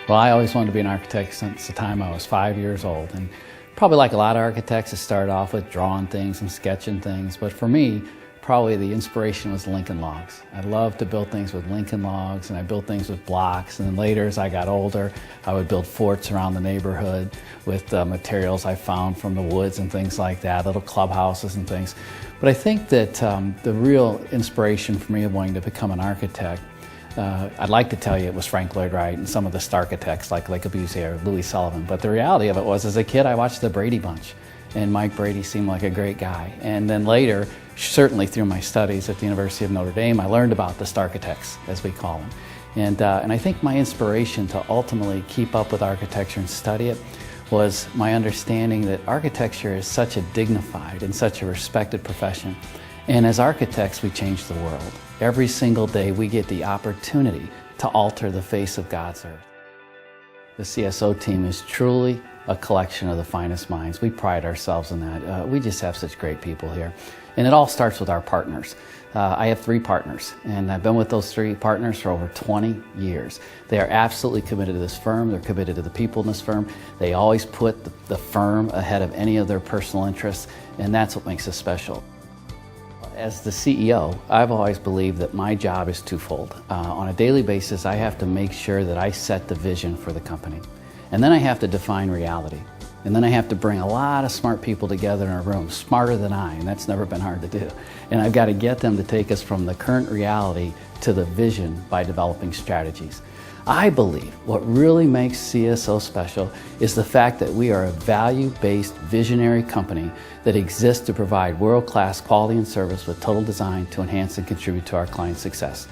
Well, I always wanted to be an architect since the time I was 5 years old. And probably like a lot of architects, it started off with drawing things and sketching things. But for me, probably the inspiration was Lincoln logs. I loved to build things with Lincoln logs, and I built things with blocks. And then later, as I got older, I would build forts around the neighborhood with materials I found from the woods and things like that, little clubhouses and things. But I think that the real inspiration for me of wanting to become an architect, I'd like to tell you it was Frank Lloyd Wright and some of the Starchitects like Le Corbusier or Louis Sullivan, but the reality of it was, as a kid, I watched the Brady Bunch, and Mike Brady seemed like a great guy. And then later, certainly through my studies at the University of Notre Dame, I learned about the Starchitects, as we call them. And I think my inspiration to ultimately keep up with architecture and study it was my understanding that architecture is such a dignified and such a respected profession. And as architects, we change the world. Every single day, we get the opportunity to alter the face of God's earth. The CSO team is truly a collection of the finest minds. We pride ourselves in that. We just have such great people here. And it all starts with our partners. I have 3 partners, and I've been with those 3 partners for over 20 years. They are absolutely committed to this firm. They're committed to the people in this firm. They always put the firm ahead of any of their personal interests, and that's what makes us special. As the CEO, I've always believed that my job is twofold. On a daily basis, I have to make sure that I set the vision for the company. And then I have to define reality. And then I have to bring a lot of smart people together in a room, smarter than I, and that's never been hard to do. And I've got to get them to take us from the current reality to the vision by developing strategies. I believe what really makes CSO special is the fact that we are a value-based visionary company that exists to provide world-class quality and service with total design to enhance and contribute to our clients' success.